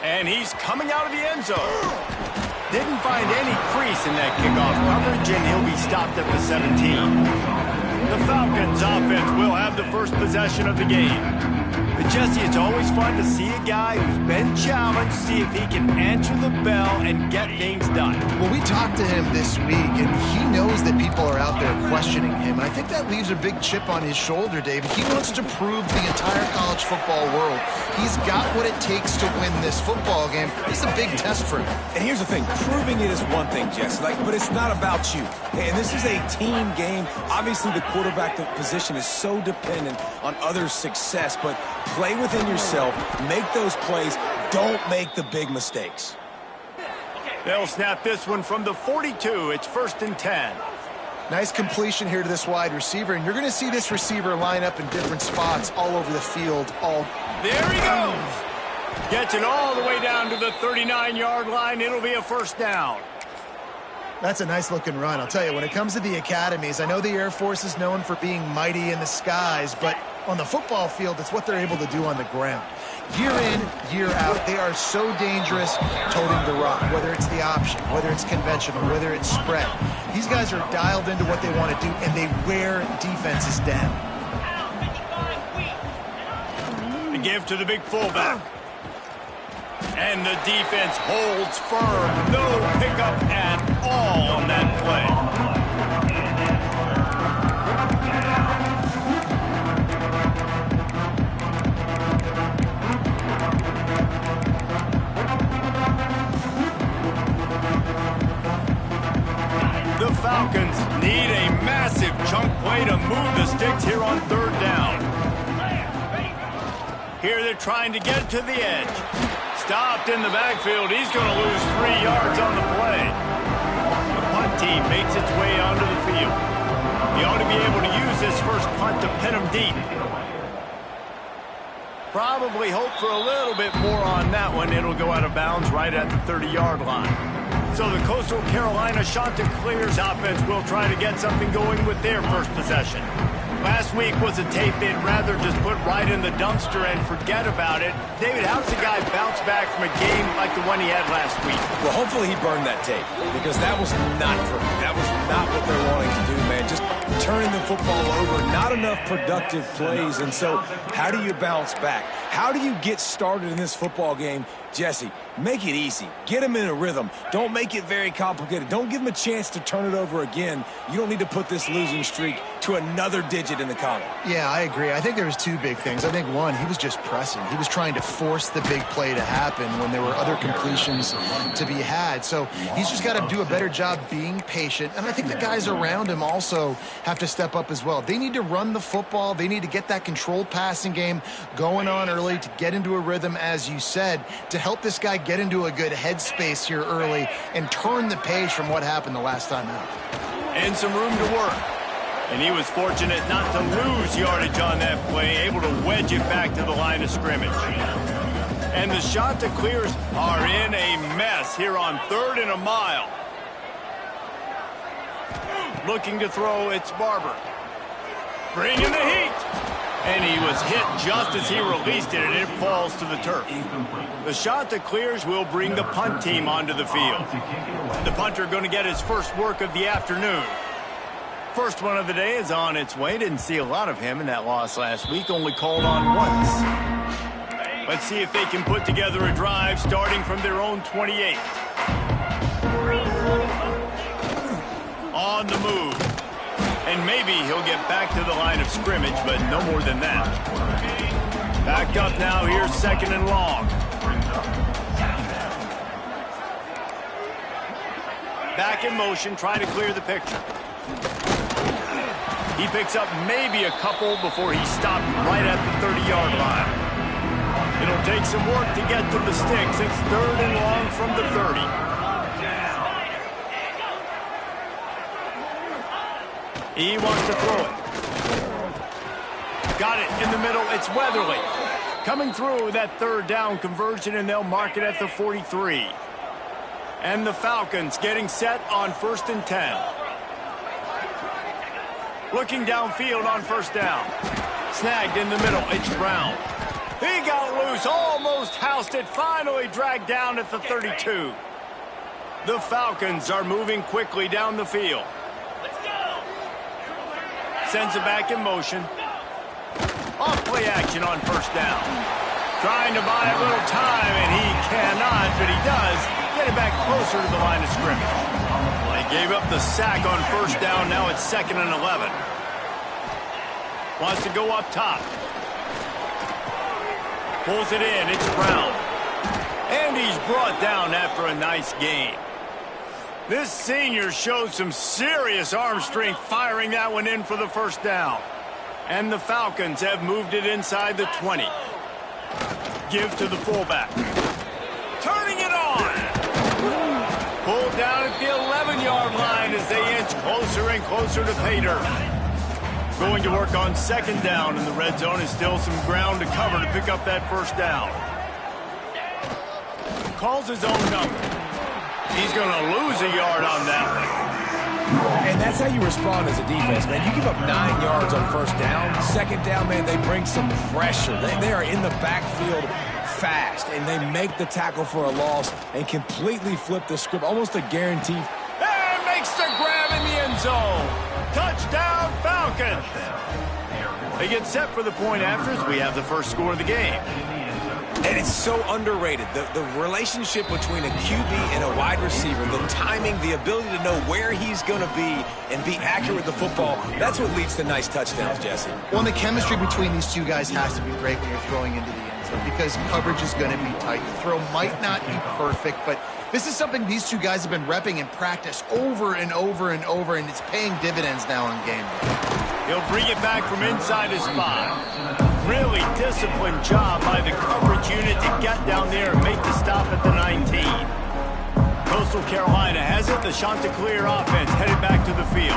And he's coming out of the end zone. Didn't find any crease in that kickoff coverage, and he'll be stopped at the 17. The Falcons offense will have the first possession of the game. But Jesse, it's always fun to see a guy who's been challenged, see if he can answer the bell and get things done. Well, we talked to him this week, and he knows that people are out there questioning him. And I think that leaves a big chip on his shoulder, David. He wants to prove to the entire college football world he's got what it takes to win this football game. It's a big test for him. And here's the thing. Proving it is one thing, Jesse, but it's not about you. And this is a team game. Obviously, the quarterback position is so dependent on others' success, but play within yourself, make those plays, don't make the big mistakes. They'll snap this one from the 42. It's 1st and 10. Nice completion here to this wide receiver, and you're going to see this receiver line up in different spots all over the field. There he goes. Gets it all the way down to the 39-yard line. It'll be a 1st down. That's a nice-looking run. I'll tell you, when it comes to the academies, I know the Air Force is known for being mighty in the skies, but on the football field, it's what they're able to do on the ground. Year in, year out, they are so dangerous toting the rock, whether it's the option, whether it's conventional, whether it's spread. These guys are dialed into what they want to do, and they wear defenses down. The give to the big fullback. And the defense holds firm. No pickup at all on that play. The Falcons need a massive chunk play to move the sticks here on 3rd down. Here they're trying to get to the edge. Stopped in the backfield. He's going to lose 3 yards on the play. The punt team makes its way onto the field. He ought to be able to use this first punt to pin him deep. Probably hope for a little bit more on that one. It'll go out of bounds right at the 30-yard line. So the Coastal Carolina Chanticleers offense will try to get something going with their first possession. Last week was a tape they'd rather just put right in the dumpster and forget about it. David, how does a guy bounce back from a game like the one he had last week? Well, hopefully he burned that tape, because that was not perfect. That was not what they're wanting to do, man. Just turning the football over, not enough productive plays. And so how do you bounce back? How do you get started in this football game? Jesse, make it easy. Get him in a rhythm. Don't make it very complicated. Don't give him a chance to turn it over again. You don't need to put this losing streak to another digit in the column. Yeah, I agree. I think there was 2 big things. I think, one, he was just pressing. He was trying to force the big play to happen when there were other completions to be had. So he's just got to do a better job being patient. And I think the guys around him also have to step up as well. They need to run the football. They need to get that controlled passing game going on early to get into a rhythm, as you said, to help this guy get into a good headspace here early and turn the page from what happened the last time out. And some room to work. And he was fortunate not to lose yardage on that play, able to wedge it back to the line of scrimmage. And the Chanticleers are in a mess here on 3rd and a mile. Looking to throw, it's Barber. Bringing the heat. And he was hit just as he released it, and it falls to the turf. The Chanticleers will bring the punt team onto the field. The punter going to get his first work of the afternoon. First one of the day is on its way. Didn't see a lot of him in that loss last week. Only called on once. Let's see if they can put together a drive starting from their own 28. On the move. And maybe he'll get back to the line of scrimmage, but no more than that. Backed up now. Here's 2nd and long. Back in motion, trying to clear the picture. He picks up maybe a couple before he stopped right at the 30-yard line. It'll take some work to get to the sticks. It's 3rd and long from the 30. He wants to throw it. Got it in the middle. It's Weatherly. Coming through with that 3rd down conversion, and they'll mark it at the 43. And the Falcons getting set on 1st and 10. Looking downfield on 1st down. Snagged in the middle. It's Brown. He got loose, almost housed it, finally dragged down at the 32. The Falcons are moving quickly down the field. Sends it back in motion. Off play action on first down. Trying to buy a little time, and he cannot, but he does get it back closer to the line of scrimmage. They gave up the sack on first down. Now it's 2nd and 11. Wants to go up top. Pulls it in. It's Brown. And he's brought down after a nice gain. This senior showed some serious arm strength firing that one in for the first down. And the Falcons have moved it inside the 20. Give to the fullback. Turning it on. Pulled down at the 11-yard line as they inch closer and closer to pay dirt. Going to work on 2nd down in the red zone. Is still some ground to cover to pick up that first down. Calls his own number. He's going to lose a yard on that one. And that's how you respond as a defense, man. You give up 9 yards on first down. 2nd down, man, they bring some pressure. They are in the backfield fast, and they make the tackle for a loss and completely flip the script, almost a guarantee. And makes the grab in the end zone. Touchdown, Falcons. They get set for the point after as we have the first score of the game. And it's so underrated. The relationship between a QB and a wide receiver, the timing, the ability to know where he's going to be and be accurate with the football, that's what leads to nice touchdowns, Jesse. Well, and the chemistry between these two guys has to be great when you're throwing into the end zone because coverage is going to be tight. The throw might not be perfect, but this is something these two guys have been repping in practice over and over and over, and it's paying dividends now in game day. He'll bring it back from inside his 5. Really disciplined job by the coverage unit to get down there and make the stop at the 19. Coastal Carolina has it. The Chanticleer offense headed back to the field.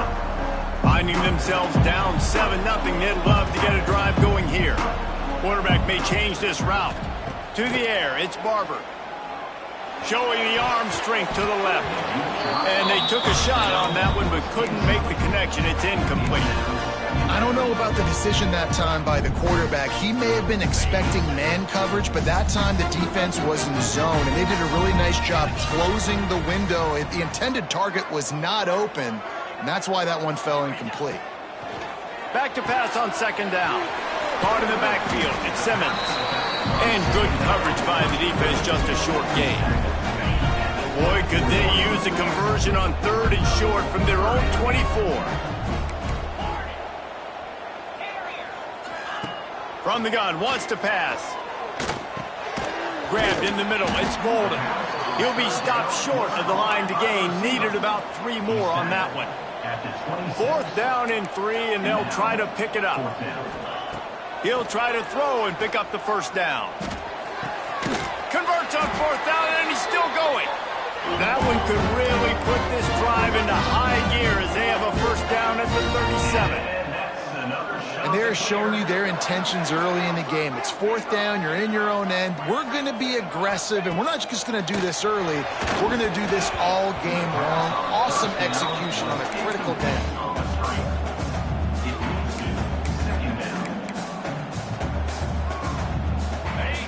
Finding themselves down 7-0. They'd love to get a drive going here. Quarterback may change this route. To the air, it's Barber. Showing the arm strength to the left. And they took a shot on that one but couldn't make the connection. It's incomplete. I don't know about the decision that time by the quarterback. He may have been expecting man coverage, but that time the defense was in zone, and they did a really nice job closing the window. The intended target was not open, and that's why that one fell incomplete. Back to pass on 2nd down. Caught in the backfield. It's Simmons. And good coverage by the defense, just a short gain. Boy, could they use a conversion on 3rd and short from their own 24. From the gun, wants to pass. Grabbed in the middle, it's Bolden. He'll be stopped short of the line to gain. Needed about 3 more on that one. 4th down and 3, and they'll try to pick it up. He'll try to throw and pick up the first down. Converts on 4th down, and he's still going. That one could really put this drive into high gear as they have a first down at the 37. And they're showing you their intentions early in the game. It's 4th down, you're in your own end. We're going to be aggressive, and we're not just going to do this early. We're going to do this all game long. Awesome execution on a critical down.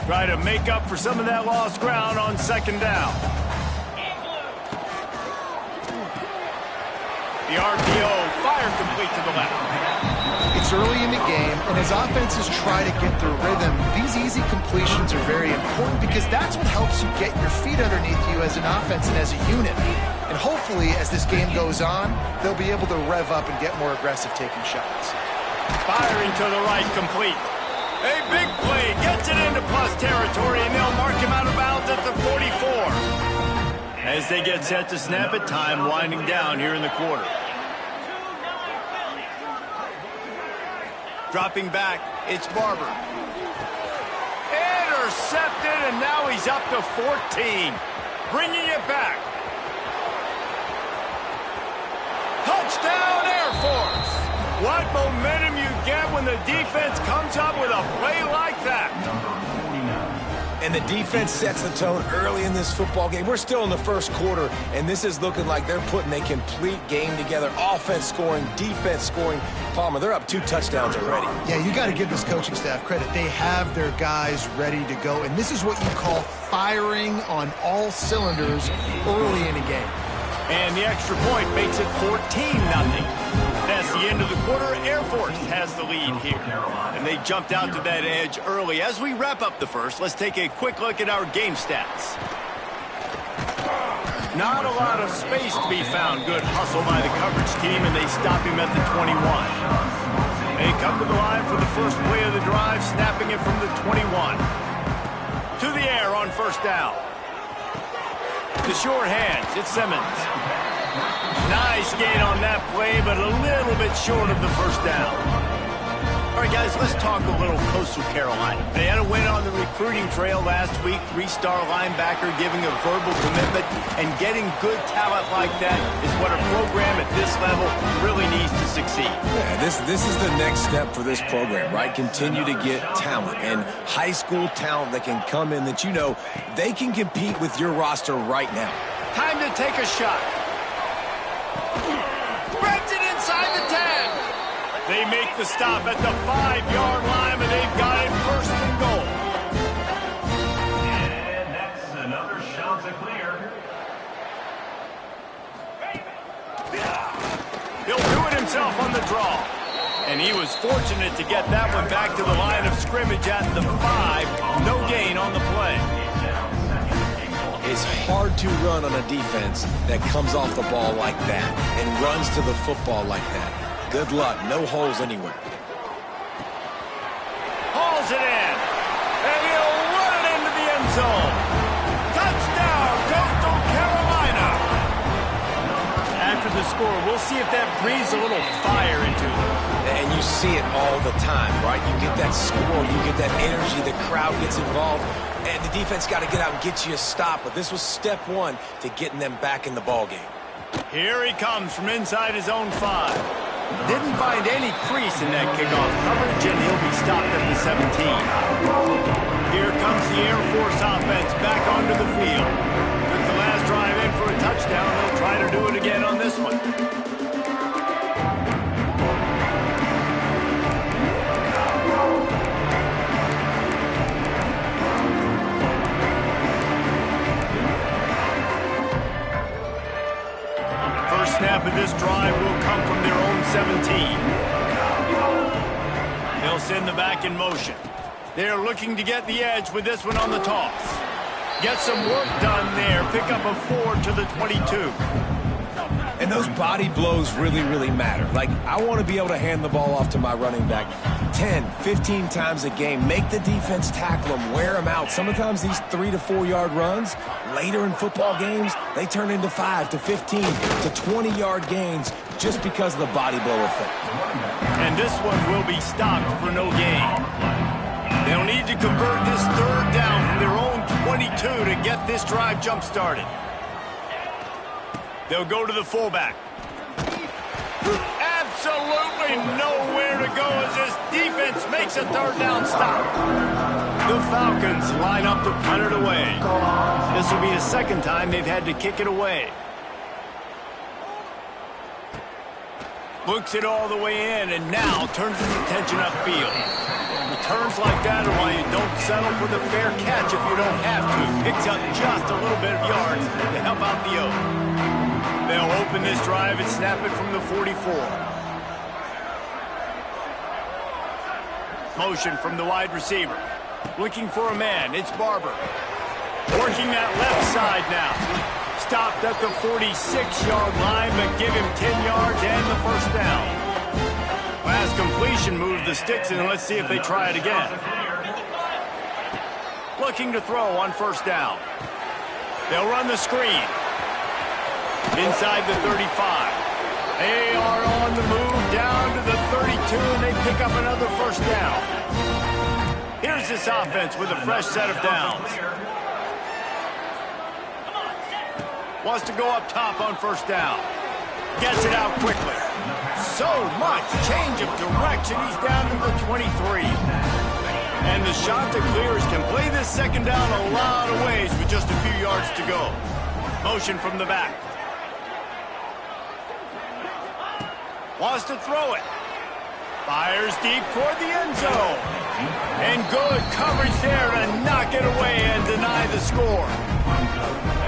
Try to make up for some of that lost ground on 2nd down. The RPO fired complete to the left. It's early in the game, and as offenses try to get their rhythm, these easy completions are very important because that's what helps you get your feet underneath you as an offense and as a unit. And hopefully, as this game goes on, they'll be able to rev up and get more aggressive taking shots. Firing to the right, complete. A big play, gets it into plus territory, and they'll mark him out of bounds at the 44. As they get set to snap it, time winding down here in the quarter. Dropping back, it's Barber. Intercepted, and now he's up to 14. Bringing it back. Touchdown, Air Force. What momentum you get when the defense comes up with a play like that. And the defense sets the tone early in this football game. We're still in the first quarter, and this is looking like they're putting a complete game together. Offense scoring, defense scoring. Palmer, they're up 2 touchdowns already. Yeah, you got to give this coaching staff credit. They have their guys ready to go, and this is what you call firing on all cylinders early in a game. And the extra point makes it 14-0. That's the end of the quarter. AirForce has the lead here. And they jumped out to that edge early. As we wrap up the first, let's take a quick look at our game stats. Not a lot of space to be found. Good hustle by the coverage team, and they stop him at the 21. They come to the line for the first play of the drive, snapping it from the 21. To the air on first down. The short hands, it's Simmons. Nice gain on that play, but a little bit short of the first down. All right, guys, let's talk a little Coastal Carolina. They had a win on the recruiting trail last week. 3-star linebacker giving a verbal commitment, and getting good talent like that is what a program at this level really needs to succeed. Yeah, this is the next step for this program, right? Continue to get talent and high school talent that can come in that you know they can compete with your roster right now. Time to take a shot. Spreads it inside the 10. They make the stop at the 5-yard line, and they've got it first and goal. And that's another shot to clear. He'll do it himself on the draw. And he was fortunate to get that one back to the line of scrimmage at the 5. No gain on the play. It's hard to run on a defense that comes off the ball like that and runs to the football like that. Good luck. No holes anywhere. Hauls it in. And he'll run it into the end zone. Touchdown, Coastal Carolina. After the score, we'll see if that breathes a little fire into them. And you see it all the time, right? You get that score, you get that energy, the crowd gets involved, and the defense got to get out and get you a stop. But this was step 1 to getting them back in the ballgame. Here he comes from inside his own 5. Didn't find any crease in that kickoff coverage, and he'll be stopped at the 17. Here comes the AirForce offense back onto the field. Took the last drive in for a touchdown. They'll try to do it again on this one. First snap of this drive will come from their own 17. They'll send the back in motion. They're looking to get the edge with this one on the toss. Get some work done there. Pick up a 4 to the 22. And those body blows really, really matter. Like, I want to be able to hand the ball off to my running back 10, 15 times a game. Make the defense tackle them, wear them out. Sometimes these 3 to 4 yard runs, later in football games, they turn into 5 to 15 to 20-yard gains just because of the body blow effect. And this one will be stopped for no gain. They'll need to convert this third down from their own 22 to get this drive jump-started. They'll go to the fullback. Absolutely nowhere to go as this defense makes a third down stop. The Falcons line up to punt it away. This will be the second time they've had to kick it away. Looks it all the way in, and now turns his attention upfield. Returns like that are why you don't settle for the fair catch if you don't have to. Picks up just a little bit of yards to help out the O. They'll open this drive and snap it from the 44. Motion from the wide receiver. Looking for a man. It's Barber. Working that left side now. Stopped at the 46-yard line, but give him 10 yards and the first down. Last completion moved the sticks in. Let's see if they try it again. Looking to throw on first down. They'll run the screen. Inside the 35. They are on the move down to the 32, and they pick up another first down. Here's this offense with a fresh set of downs. Wants to go up top on first down. Gets it out quickly. So much change of direction. He's down to the 23. And the shot that clears can play this second down a lot of ways with just a few yards to go. Motion from the back. Wants to throw it. Fires deep toward the end zone. And good coverage there to knock it away and deny the score.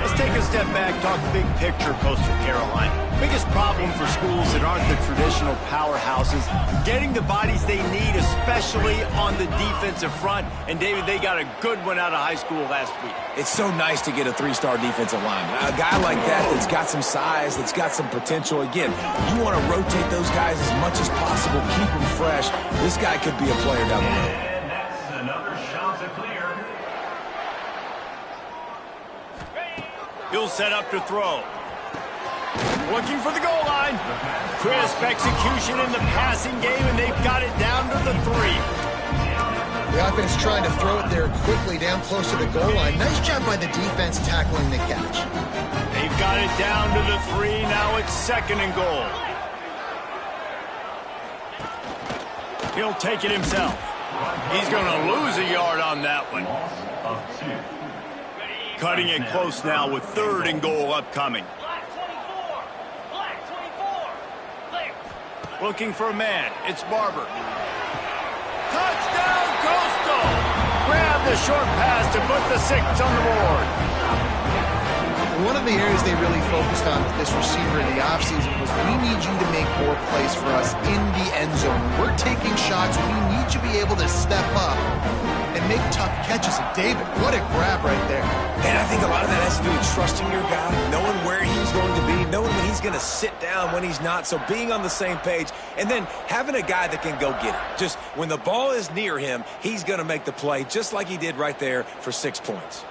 Let's take a step back, talk big picture, Coastal Carolina. Biggest problem for schools that aren't the traditional powerhouses, getting the bodies they need, especially on the defensive front. And, David, they got a good one out of high school last week. It's so nice to get a three-star defensive lineman. A guy like that's got some size, that's got some potential. Again, you want to rotate those guys as much as possible, keep them fresh. This guy could be a player down the road. And that's another shot to clear. He'll set up to throw. Looking for the goal line. Crisp execution in the passing game, and they've got it down to the 3. The offense trying to throw it there quickly down close to the goal line. Nice job by the defense tackling the catch. They've got it down to the 3. Now it's 2nd and goal. He'll take it himself. He's going to lose a yard on that one. Loss of 2. Cutting it close now with 3rd and goal upcoming. Looking for a man. It's Barber. Touchdown, Coastal! Grab the short pass to put the 6 on the board. One of the areas they really focused on with this receiver in the offseason was we need you to make more plays for us in the end zone. We're taking shots. We need you to be able to step up and make tough catches. And David, what a grab right there. And I think a lot of that has to do with trusting your guy, knowing where he's going to be, knowing when he's going to sit down, when he's not, so being on the same page, and then having a guy that can go get it. Just when the ball is near him, he's going to make the play, just like he did right there for 6 points.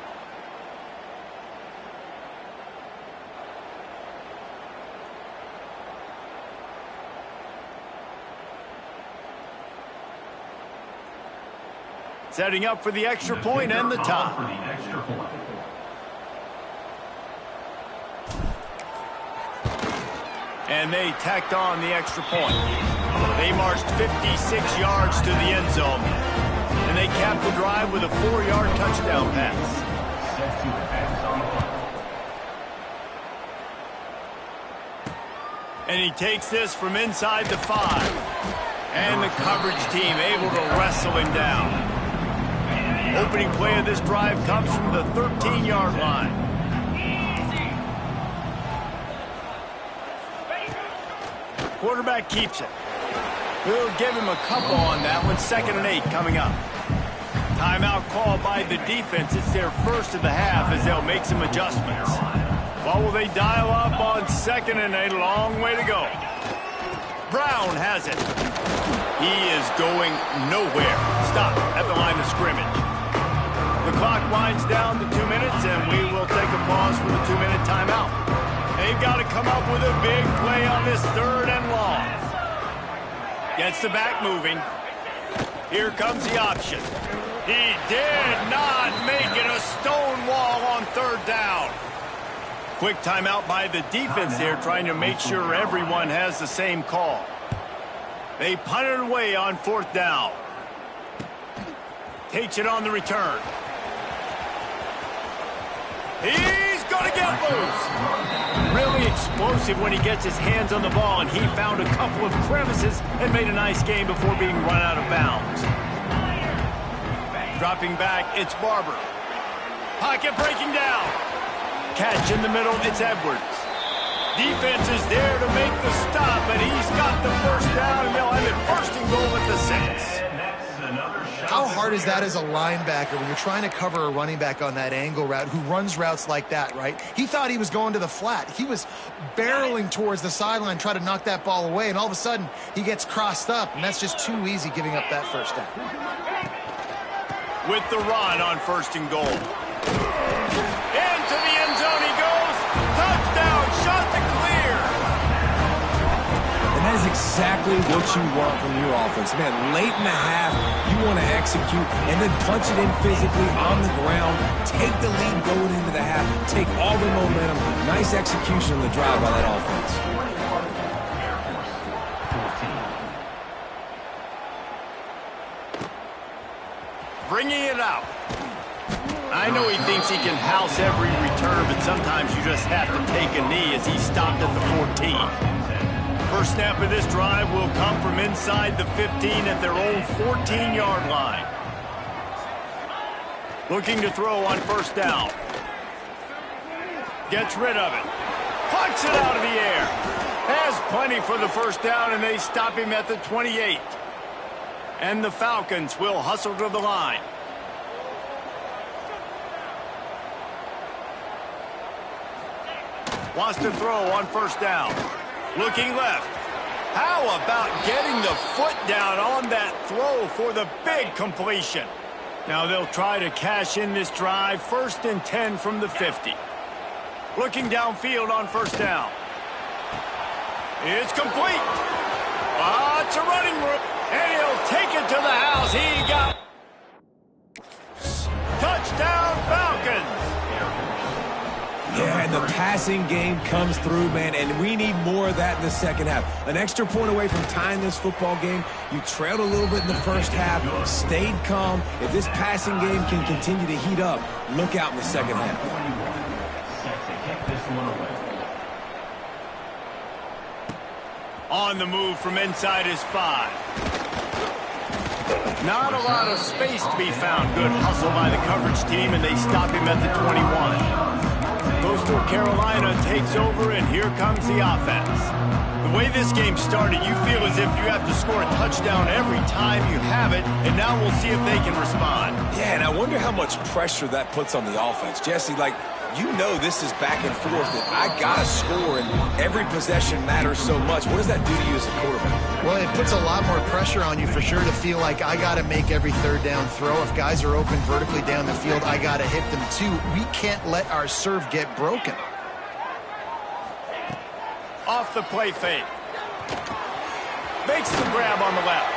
Setting up for the extra point and the tie. And they tacked on the extra point. They marched 56 yards to the end zone. And they capped the drive with a 4-yard touchdown pass. And he takes this from inside the 5. And the coverage team able to wrestle him down. Opening play of this drive comes from the 13-yard line. Quarterback keeps it. We'll give him a couple on that one. 2nd and 8 coming up. Timeout call by the defense. It's their first of the half as they'll make some adjustments. Well, will they dial up on 2nd and 8? Long way to go. Brown has it. He is going nowhere. Stop at the line of scrimmage. The clock winds down to 2 minutes, and we will take a pause for the 2-minute timeout. They've got to come up with a big play on this 3rd and long. Gets the back moving. Here comes the option. He did not make it a stone wall on 3rd down. Quick timeout by the defense there, trying to make sure everyone has the same call. They punt it away on 4th down. Takes it on the return. He's going to get loose. Really explosive when he gets his hands on the ball, and he found a couple of crevices and made a nice game before being run out of bounds. Dropping back, it's Barber. Pocket breaking down. Catch in the middle, it's Edwards. Defense is there to make the stop, and he's got the 1st down, and they'll have it 1st and goal at the 6. How hard is that as a linebacker when you're trying to cover a running back on that angle route who runs routes like that, right? He thought he was going to the flat. He was barreling towards the sideline, trying to knock that ball away, and all of a sudden he gets crossed up, and that's just too easy giving up that 1st down. With the run on 1st and goal. Into the end zone he goes. Touchdown, shot to clear. And that is exactly what you want from your offense. Man, late in the half, you want to execute and then punch it in physically on the ground. Take the lead going into the half. Take all the momentum. Nice execution on the drive by that offense. bringing it out. I know he thinks he can house every return, but sometimes you just have to take a knee as he stopped at the 14. First snap of this drive will come from inside the 15 at their own 14-yard line. Looking to throw on first down. Gets rid of it. Pucks it out of the air. Has plenty for the first down, and they stop him at the 28. And the Falcons will hustle to the line. Wants to throw on first down. Looking left. How about getting the foot down on that throw for the big completion? Now they'll try to cash in this drive. 1st and 10 from the 50. Looking downfield on first down. It's complete. It's a running room. And he'll take it to the house. He got... Touchdown Falcons. Yeah, and the passing game comes through, man, and we need more of that in the second half. An extra point away from tying this football game. You trailed a little bit in the first half, stayed calm. If this passing game can continue to heat up, look out in the second half. On the move from inside his 5. Not a lot of space to be found. Good hustle by the coverage team, and they stop him at the 21. Coastal Carolina takes over, and here comes the offense. The way this game started, you feel as if you have to score a touchdown every time you have it, and now we'll see if they can respond. Yeah, and I wonder how much pressure that puts on the offense. Jesse, like, you know this is back and forth, and I got to score, and every possession matters so much. What does that do to you as a quarterback? Well, it puts a lot more pressure on you for sure to feel like I got to make every third down throw. If guys are open vertically down the field, I got to hit them too. We can't let our serve get broken. Off the play fake. Makes the grab on the left.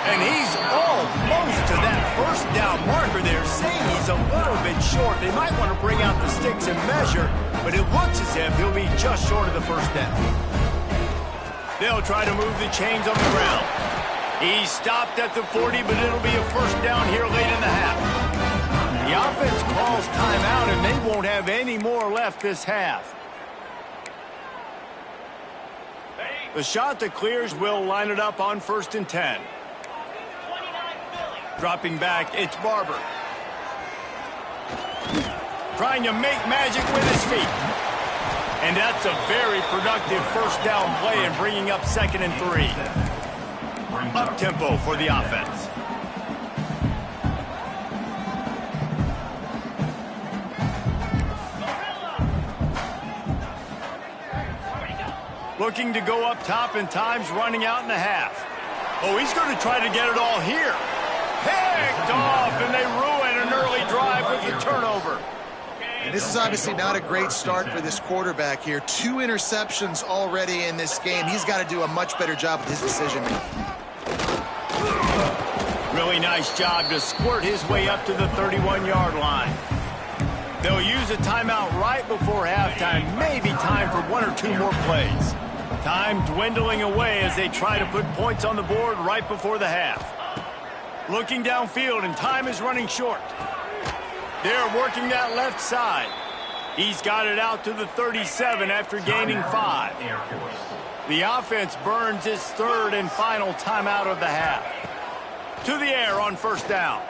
And he's almost to that first down marker there, saying he's a little bit short. They might want to bring out the sticks and measure, but it looks as if he'll be just short of the first down. They'll try to move the chains on the ground. He stopped at the 40, but it'll be a first down here late in the half. The offense calls timeout, and they won't have any more left this half. The shot that clears will line it up on 1st and 10. Dropping back, it's Barber. Trying to make magic with his feet. And that's a very productive first down play and bringing up 2nd and 3. Up-tempo for the offense. Looking to go up top, and time's running out in the half. Oh, he's going to try to get it all here. Picked off, and they ruin an early drive with the turnover. And this is obviously not a great start for this quarterback here. 2 interceptions already in this game. He's got to do a much better job with his decision-making. Really nice job to squirt his way up to the 31-yard line. They'll use a timeout right before halftime. Maybe time for 1 or 2 more plays. Time dwindling away as they try to put points on the board right before the half. Looking downfield, and time is running short. They're working that left side. He's got it out to the 37 after gaining 5. The offense burns its 3rd and final timeout of the half. To the air on first down.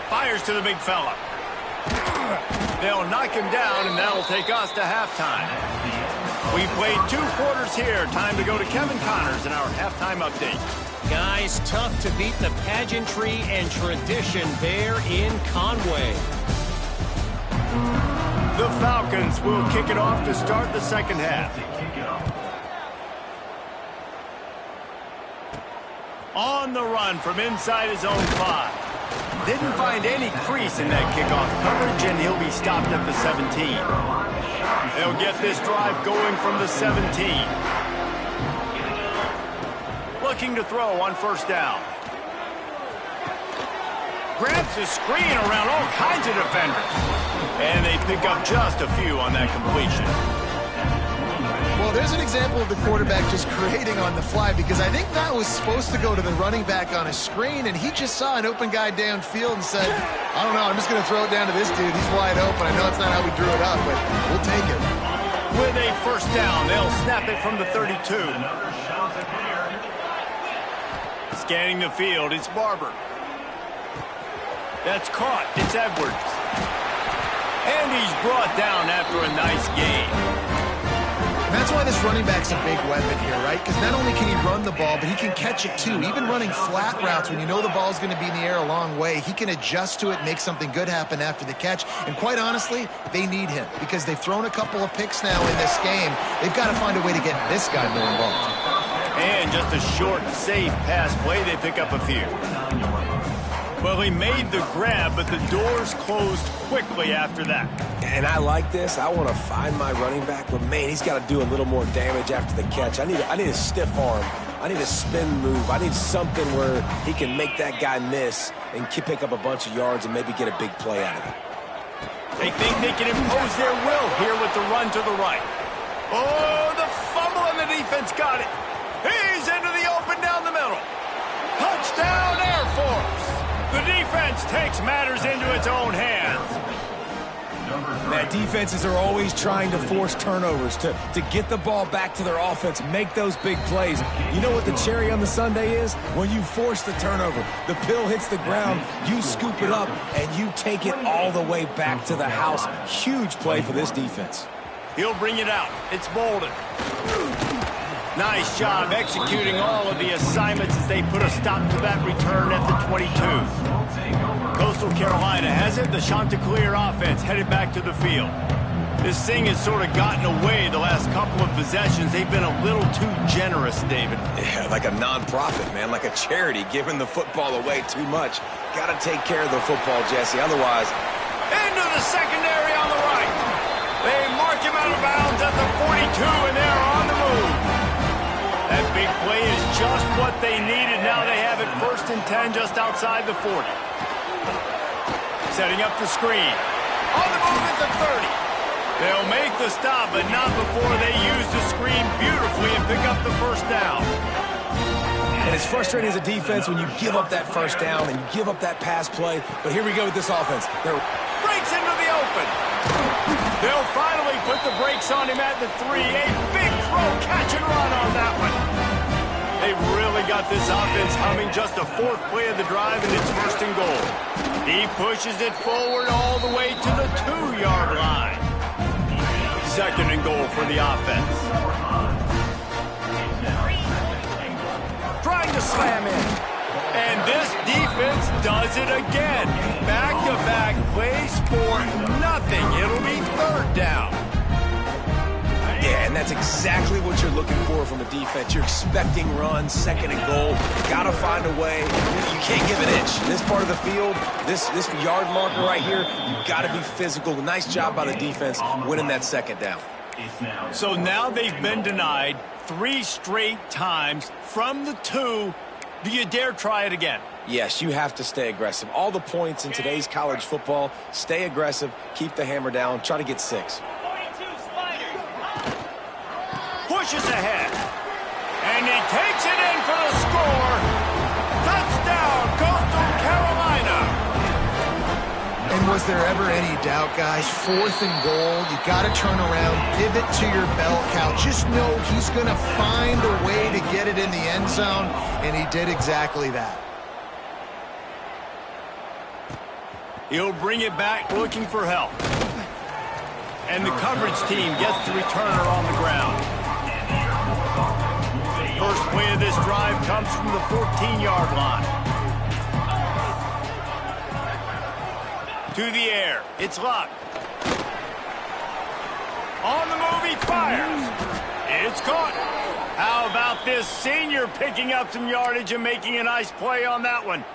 Fires to the big fella. They'll knock him down, and that'll take us to halftime. We played 2 quarters here. Time to go to Kevin Connors in our halftime update. Guys, tough to beat the pageantry and tradition there in Conway. The Falcons will kick it off to start the second half. On the run from inside his own 5. Didn't find any crease in that kickoff coverage, and he'll be stopped at the 17. They'll get this drive going from the 17. Looking to throw on first down. Grabs the screen around all kinds of defenders. And they pick up just a few on that completion. Well, So there's an example of the quarterback just creating on the fly, because I think that was supposed to go to the running back on a screen, and he just saw an open guy downfield and said, I don't know, I'm just going to throw it down to this dude. He's wide open. I know it's not how we drew it up, but we'll take it. With a first down, they'll snap it from the 32. Scanning the field, it's Barber. That's caught. It's Edwards. And he's brought down after a nice gain. That's why this running back's a big weapon here, right? Because not only can he run the ball, but he can catch it too. Even running flat routes, when you know the ball's going to be in the air a long way, he can adjust to it, make something good happen after the catch. And quite honestly, they need him because they've thrown a couple of picks now in this game. They've got to find a way to get this guy more involved. And just a short, safe pass play, they pick up a few. Well, he made the grab, but the doors closed quickly after that. And I like this. I want to find my running back, but man, he's got to do a little more damage after the catch. I need a stiff arm. I need a spin move. I need something where he can make that guy miss and pick up a bunch of yards and maybe get a big play out of it. They think they can impose their will here with the run to the right. Oh, the fumble, and the defense got it. He's into the open down the middle. Touchdown, AirForce. The defense takes matters into its own hands. Now, defenses are always trying to force turnovers to get the ball back to their offense, make those big plays. You know what the cherry on the sundae is? When you force the turnover, the pill hits the ground, you scoop it up, and you take it all the way back to the house. Huge play for this defense. He'll bring it out. It's Bolden. Nice job executing all of the assignments as they put a stop to that return at the 22. Coastal Carolina has it. The Chanticleer offense headed back to the field. This thing has sort of gotten away the last couple of possessions. They've been a little too generous, David. Yeah, like a non-profit, man, like a charity, giving the football away too much. Got to take care of the football, Jesse, otherwise. Into the secondary on the right. They mark him out of bounds at the 42, and they're on the move. That big play is just what they needed. Now they have it 1st and 10 just outside the 40. Setting up the screen. On the move at the 30. They'll make the stop, but not before they use the screen beautifully and pick up the first down. And it's frustrating as a defense when you give up that first down and you give up that pass play. But here we go with this offense. Breaks into the open. They'll finally put the brakes on him at the 3. A big throw, catch and run on that one. They've really got this offense humming. Just the 4th play of the drive, and it's 1st and goal. He pushes it forward all the way to the 2-yard line. 2nd and goal for the offense. Trying to slam in. And this defense does it again. Back-to-back plays for nothing. It'll be 3rd down. Yeah, and that's exactly what you're looking for from a defense. You're expecting runs, 2nd and goal. Got to find a way. You can't give an inch. This part of the field, this yard marker right here, you've got to be physical. Nice job by the defense winning that 2nd down. So now they've been denied 3 straight times from the 2. Do you dare try it again? Yes, you have to stay aggressive. All the points in today's college football, stay aggressive, keep the hammer down, try to get 6. Pushes ahead. And he takes it in for the score. Touchdown, Coastal Carolina. And was there ever any doubt, guys? 4th and goal. You got to turn around, pivot to your bell cow. Just know he's going to find a way to get it in the end zone, and he did exactly that. He'll bring it back looking for help. And the coverage team gets the returner on the ground. First play of this drive comes from the 14-yard line. To the air. It's Luck. On the move, he fires. It's caught. How about this senior picking up some yardage and making a nice play on that one?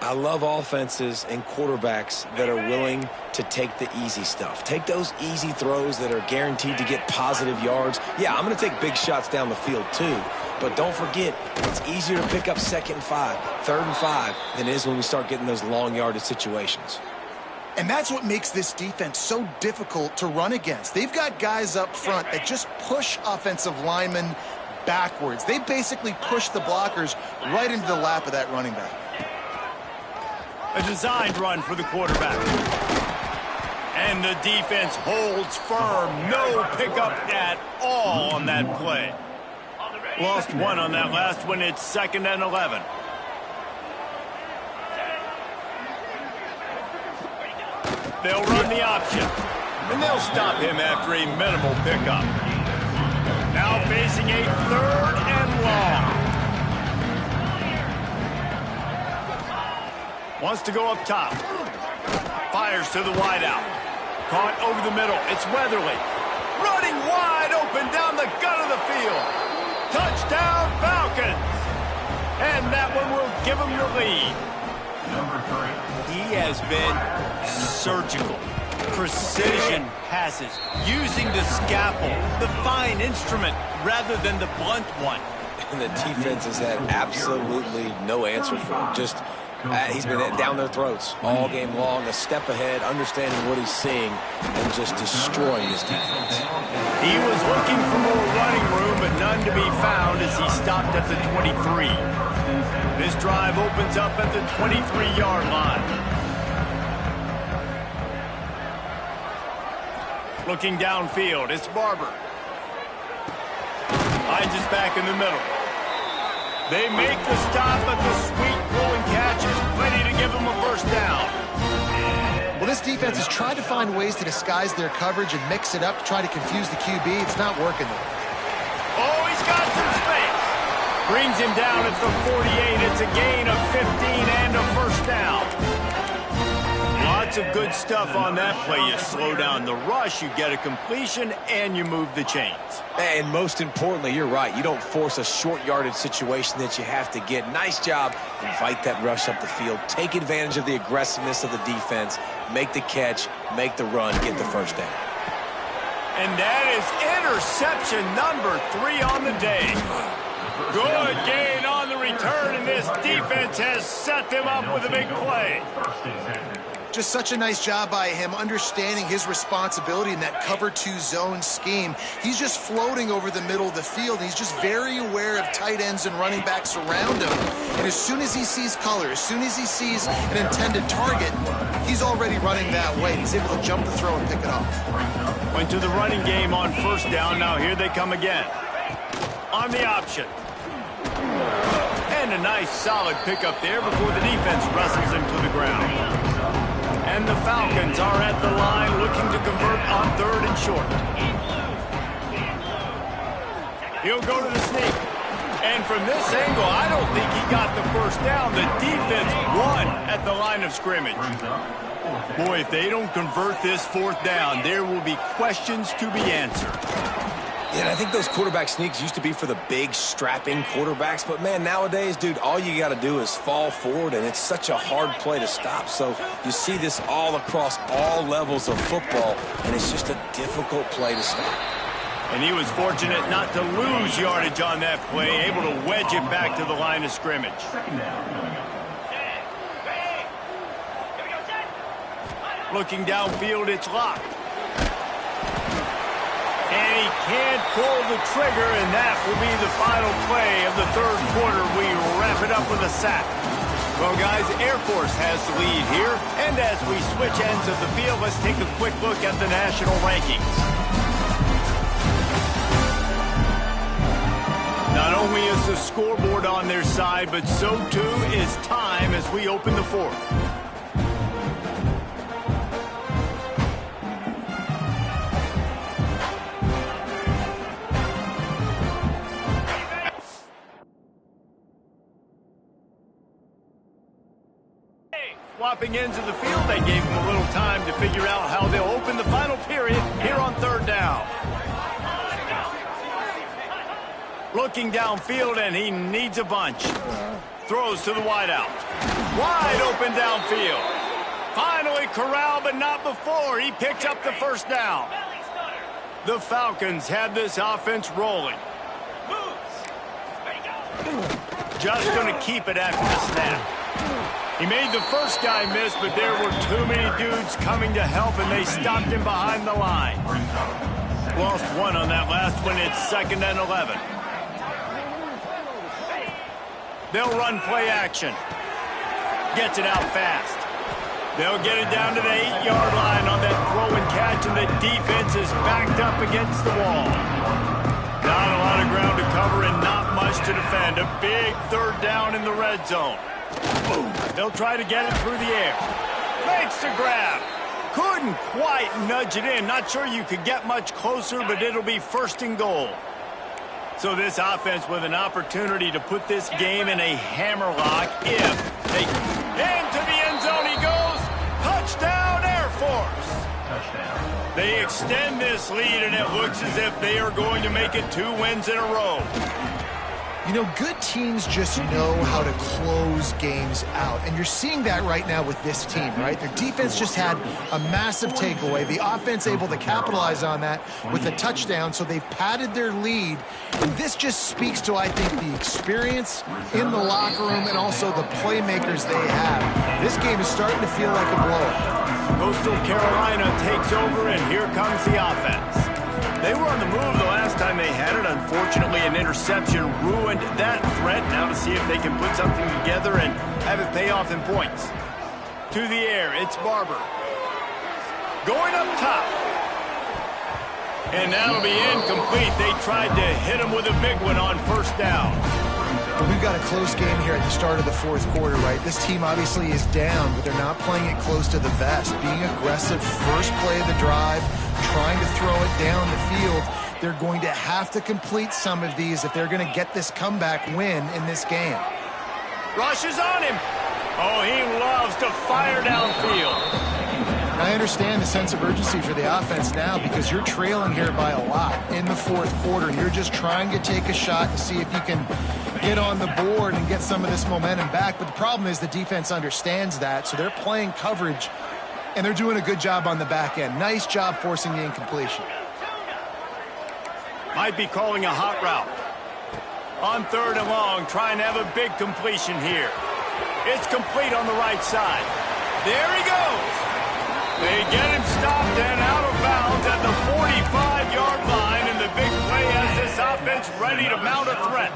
I love offenses and quarterbacks that are willing to take the easy stuff. Take those easy throws that are guaranteed to get positive yards. Yeah, I'm going to take big shots down the field too. But don't forget, it's easier to pick up 2nd and 5, 3rd and 5 than it is when we start getting those long yardage situations. And that's what makes this defense so difficult to run against. They've got guys up front that just push offensive linemen backwards. They basically push the blockers right into the lap of that running back. A designed run for the quarterback. And the defense holds firm. No pickup at all on that play. Lost one on that last one. It's 2nd and 11. They'll run the option, and they'll stop him after a minimal pickup. Now facing a 3rd and long. Wants to go up top. Fires to the wideout. Caught over the middle. It's Weatherly. Running wide open down the gut of the field. Touchdown, Falcons. And that one will give them the lead. He has been surgical. Precision passes, using the scalpel, the fine instrument, rather than the blunt one. And the defense has had absolutely no answer for him. Just, he's been down their throats all game long, a step ahead, understanding what he's seeing, and just destroying this defense. He was looking for more running room, but none to be found as he stopped at the 23. This drive opens up at the 23-yard line. Looking downfield, it's Barber. Finds his back in the middle. They make the stop, but the sweet throwing catch is plenty to give them a first down. Well, this defense has tried to find ways to disguise their coverage and mix it up to try to confuse the QB. It's not working there. Oh, he's got some space. Brings him down at the 48. It's a gain of 15 and a first down. Lots of good stuff on that play. You slow down the rush, you get a completion, and you move the chains. And most importantly, you're right. You don't force a short yardage situation that you have to get. Nice job. Invite that rush up the field. Take advantage of the aggressiveness of the defense. Make the catch, make the run, get the first down. And that is interception number 3 on the day. Good gain on the return, and this defense has set them up with a big play. Just such a nice job by him, understanding his responsibility in that cover 2 zone scheme. He's just floating over the middle of the field. He's just very aware of tight ends and running backs around him. And as soon as he sees color, as soon as he sees an intended target, he's already running that way. He's able to jump the throw and pick it off. Went to the running game on first down. Now here they come again. On the option. And a nice solid pickup there before the defense wrestles him to the ground. And the Falcons are at the line looking to convert on 3rd and short. He'll go to the sneak. And from this angle, I don't think he got the first down. The defense won at the line of scrimmage. Boy, if they don't convert this 4th down, there will be questions to be answered. Yeah, and I think those quarterback sneaks used to be for the big, strapping quarterbacks. But, man, nowadays, dude, all you got to do is fall forward, and it's such a hard play to stop. So you see this all across all levels of football, and it's just a difficult play to stop. And he was fortunate not to lose yardage on that play, able to wedge it back to the line of scrimmage. Looking downfield, it's locked. And he can't pull the trigger, and that will be the final play of the 3rd quarter. We wrap it up with a sack. Well, guys, Air Force has the lead here. And as we switch ends of the field, let's take a quick look at the national rankings. Not only is the scoreboard on their side, but so too is time as we open the 4th. Swapping ends of the field, they gave him a little time to figure out how they'll open the final period here on 3rd down. Looking downfield, and he needs a bunch. Throws to the wideout. Wide open downfield. Finally corralled, but not before. He picks up the first down. The Falcons have this offense rolling. Just going to keep it after the snap. He made the first guy miss, but there were too many dudes coming to help, and they stopped him behind the line. Lost one on that last one. It's 2nd and 11. They'll run play action. Gets it out fast. They'll get it down to the 8-yard line on that throw and catch, and the defense is backed up against the wall. Not a lot of ground to cover and not much to defend. A big 3rd down in the red zone. Boom. They'll try to get it through the air. Makes the grab. Couldn't quite nudge it in. Not sure you could get much closer, but it'll be 1st and goal. So this offense with an opportunity to put this game in a hammerlock if they... Into the end zone he goes. Touchdown, Air Force. Touchdown. They extend this lead, and it looks as if they are going to make it 2 wins in a row. You know, good teams just know how to close games out. And you're seeing that right now with this team, right? Their defense just had a massive takeaway. The offense able to capitalize on that with a touchdown, so they've padded their lead. And this just speaks to, I think, the experience in the locker room and also the playmakers they have. This game is starting to feel like a blowout. Coastal Carolina takes over, and here comes the offense. They were on the move the last time they had it. Unfortunately, an interception ruined that threat. Now to see if they can put something together and have it pay off in points. To the air, it's Barber. Going up top. And that'll be incomplete. They tried to hit him with a big one on 1st down. But we've got a close game here at the start of the 4th quarter, right? This team obviously is down, but they're not playing it close to the vest. Being aggressive, first play of the drive, trying to throw it down the field. They're going to have to complete some of these if they're going to get this comeback win in this game. Rush is on him. Oh, he loves to fire downfield. I understand the sense of urgency for the offense now because you're trailing here by a lot in the 4th quarter. You're just trying to take a shot to see if you can get on the board and get some of this momentum back. But the problem is the defense understands that, so they're playing coverage, and they're doing a good job on the back end. Nice job forcing the incompletion. Might be calling a hot route. On 3rd and long, trying to have a big completion here. It's complete on the right side. There he goes. They get him stopped and out of bounds at the 45-yard line, and the big play has this offense ready to mount a threat.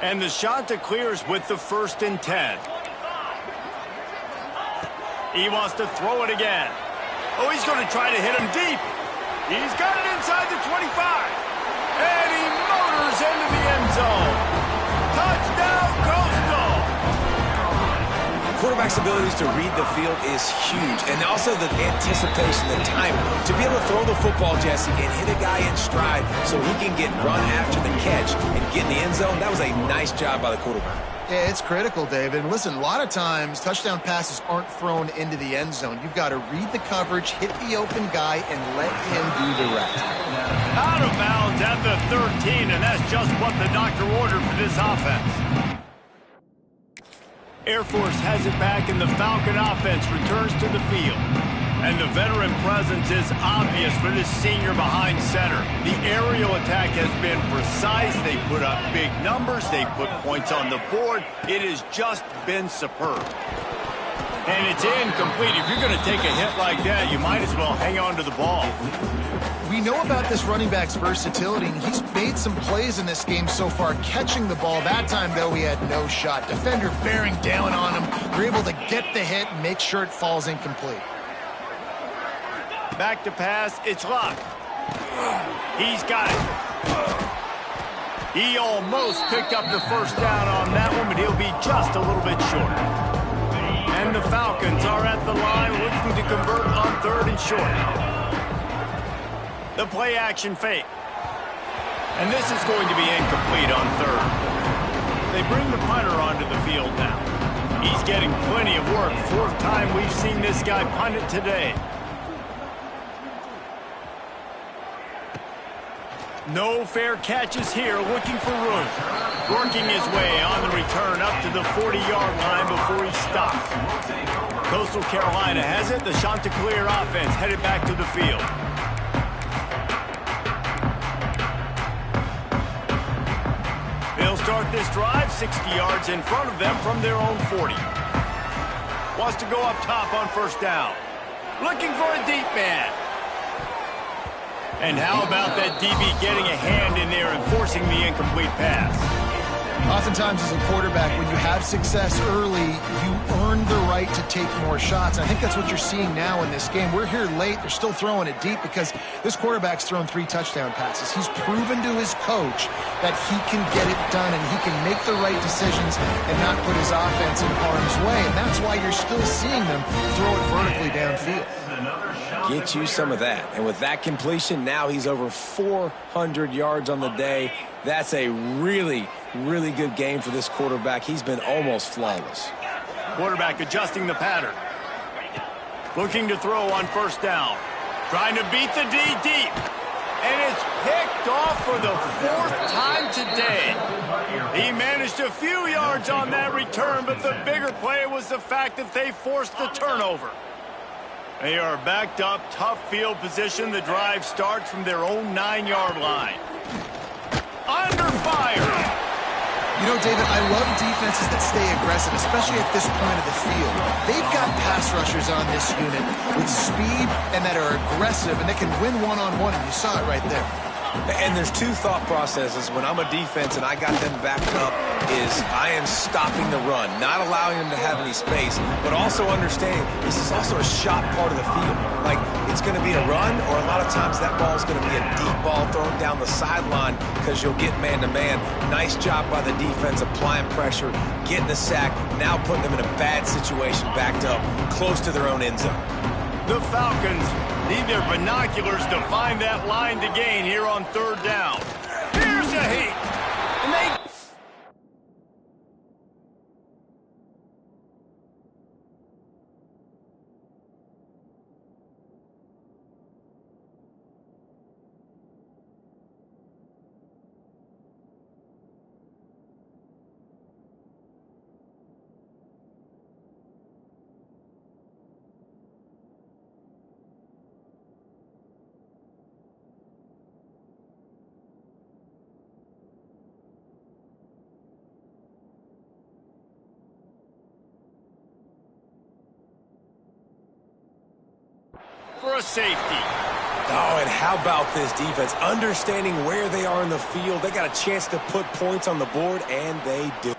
And the shot to clears with the 1st and 10. He wants to throw it again. Oh, he's going to try to hit him deep. He's got it inside the 25. And he motors into the end zone. Touchdown, Coastal. Quarterback's abilities to read the field is huge, and also the anticipation, the timing. To be able to throw the football, Jesse, and hit a guy in stride so he can get run after the catch and get in the end zone, that was a nice job by the quarterback. Yeah, it's critical, David. And listen, a lot of times touchdown passes aren't thrown into the end zone. You've got to read the coverage, hit the open guy, and let him do the rest. Out of bounds at the 13, and that's just what the doctor ordered for this offense. Air Force has it back, and the Falcon offense returns to the field. And the veteran presence is obvious for this senior behind center. The aerial attack has been precise. They put up big numbers. They put points on the board. It has just been superb. And it's incomplete. If you're going to take a hit like that, you might as well hang on to the ball. We know about this running back's versatility, and he's made some plays in this game so far catching the ball. That time, though, he had no shot. Defender bearing down on him. They're able to get the hit and make sure it falls incomplete. Back to pass. It's Locke. He's got it. He almost picked up the 1st down on that one, but he'll be just a little bit short. And the Falcons are at the line looking to convert on 3rd and short. The play action fake. And this is going to be incomplete on 3rd. They bring the punter onto the field now. He's getting plenty of work. 4th time we've seen this guy punt it today. No fair catches here, looking for room. Working his way on the return up to the 40-yard line before he stops. Coastal Carolina has it. The Chanticleer offense headed back to the field. They'll start this drive 60 yards in front of them from their own 40. wants to go up top on first down. Looking for a deep man. And how about that DB getting a hand in there and forcing the incomplete pass? Oftentimes as a quarterback, when you have success early, you earn the right to take more shots. I think that's what you're seeing now in this game. We're here late. They're still throwing it deep because this quarterback's thrown 3 touchdown passes. He's proven to his coach that he can get it done and he can make the right decisions and not put his offense in harm's way. And that's why you're still seeing them throw it vertically downfield. Get you some of that. And with that completion, now he's over 400 yards on the day. That's a really, really good game for this quarterback. He's been almost flawless. Quarterback adjusting the pattern. Looking to throw on first down. Trying to beat the D deep. And it's picked off for the 4th time today. He managed a few yards on that return, but the bigger play was the fact that they forced the turnover. They are backed up, tough field position. The drive starts from their own 9-yard line. Under fire. You know, David, I love defenses that stay aggressive, especially at this point of the field. They've got pass rushers on this unit with speed and that are aggressive, and they can win one-on-one, and you saw it right there. And there's 2 thought processes when I'm a defense and I got them backed up is I am stopping the run, not allowing them to have any space, but also understanding this is also a shot part of the field. Like, it's going to be a run, or a lot of times that ball is going to be a deep ball thrown down the sideline because you'll get man-to-man. Nice job by the defense applying pressure, getting the sack, now putting them in a bad situation backed up close to their own end zone. The Falcons need their binoculars to find that line to gain here on 3rd down. Here's a heat. And they... for a safety. Oh, and how about this defense? Understanding where they are in the field. They got a chance to put points on the board, and they do.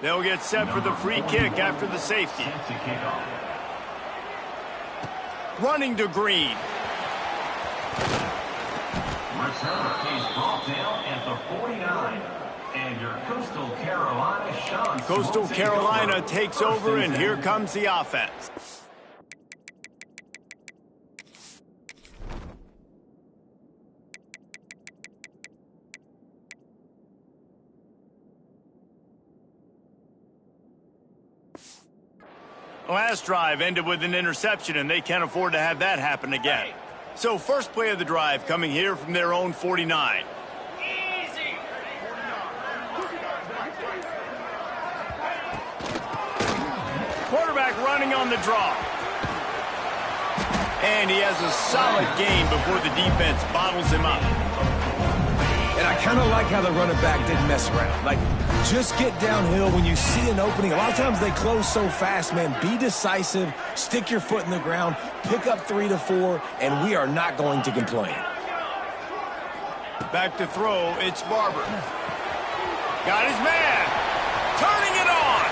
They'll get set for the free kick after the safety. Running to Green. Return is brought down at the 49. And your Coastal Carolina Sean. Coastal Carolina takes over, and here comes the offense. Last drive ended with an interception, and they can't afford to have that happen again. So first play of the drive coming here from their own 49. Easy. Quarterback running on the draw. And he has a solid gain before the defense bottles him up. And I kind of like how the running back didn't mess around. Like, just get downhill when you see an opening. A lot of times they close so fast, man. Be decisive, stick your foot in the ground, pick up 3 to 4, and we are not going to complain. Back to throw, it's Barber. Got his man. Turning it on.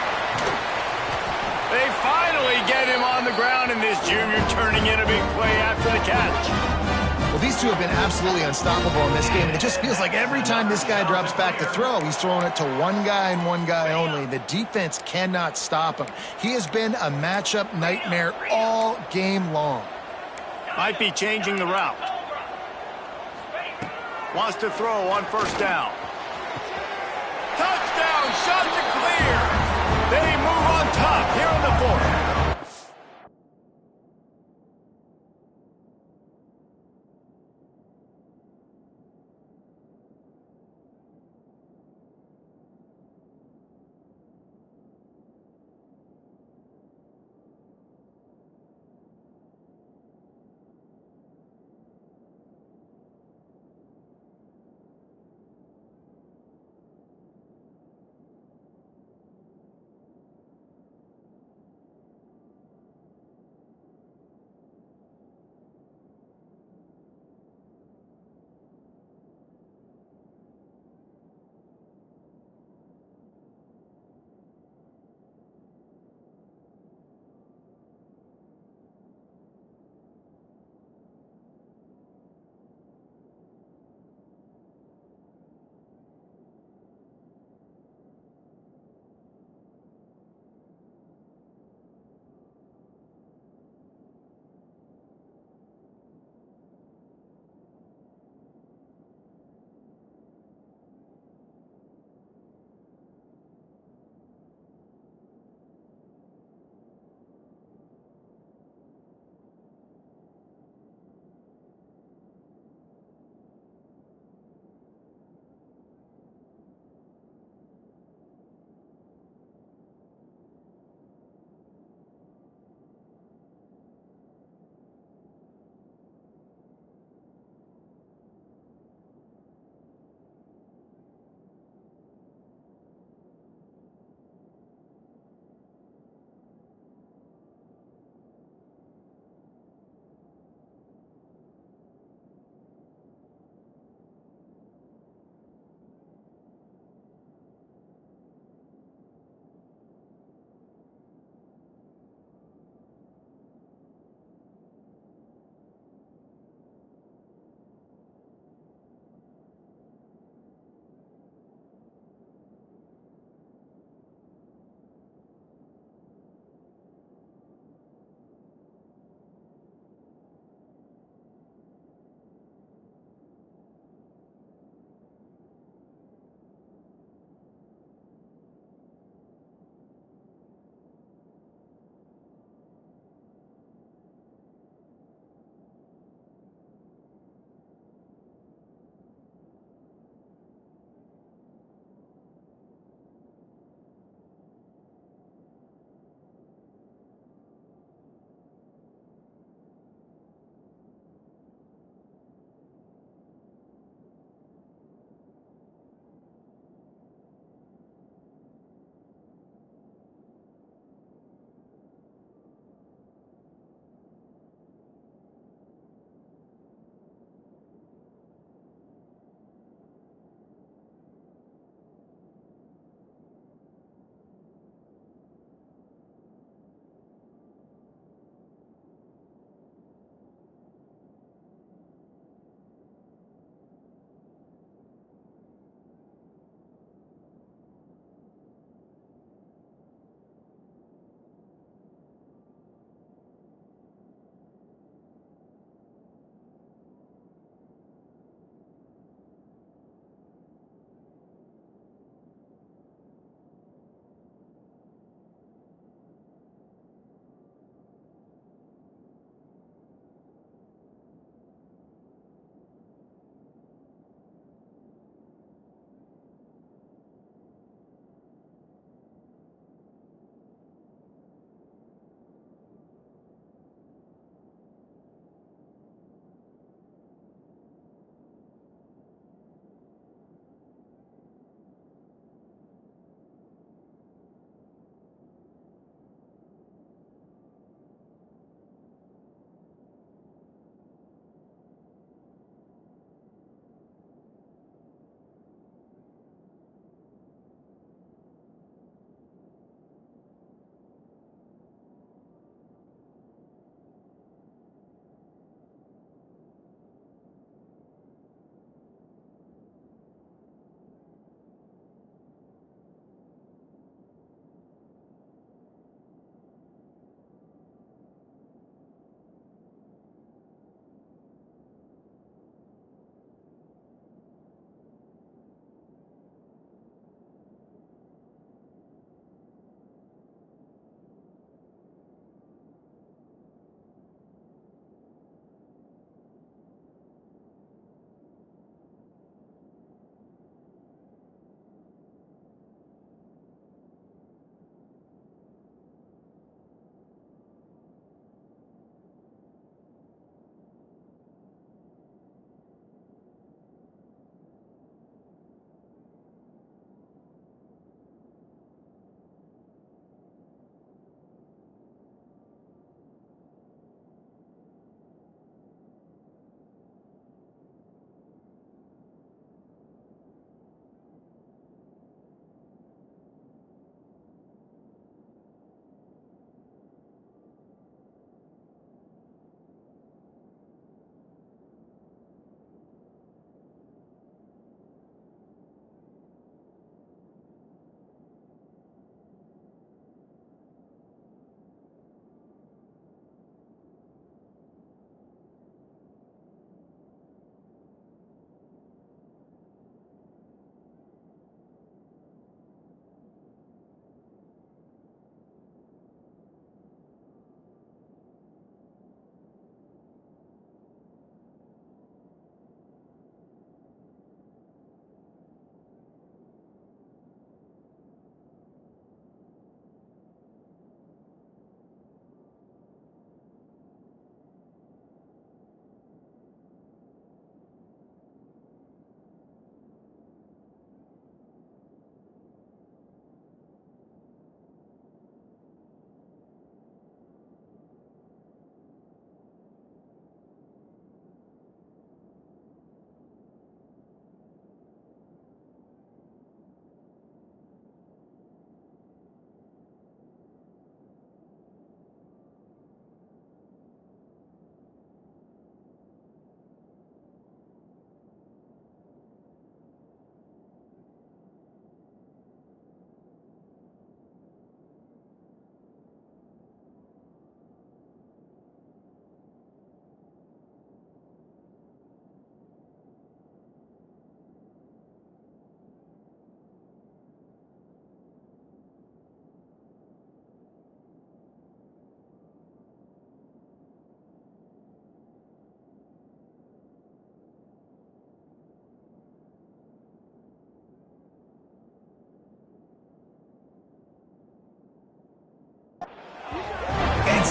They finally get him on the ground, and this junior turning in a big play after the catch. Well, these two have been absolutely unstoppable in this game, and it just feels like every time this guy drops back to throw, he's throwing it to one guy and one guy only. The defense cannot stop him. He has been a matchup nightmare all game long. Might be changing the route. Wants to throw on first down. Touchdown, shot to clear. They move on top here in the 4th.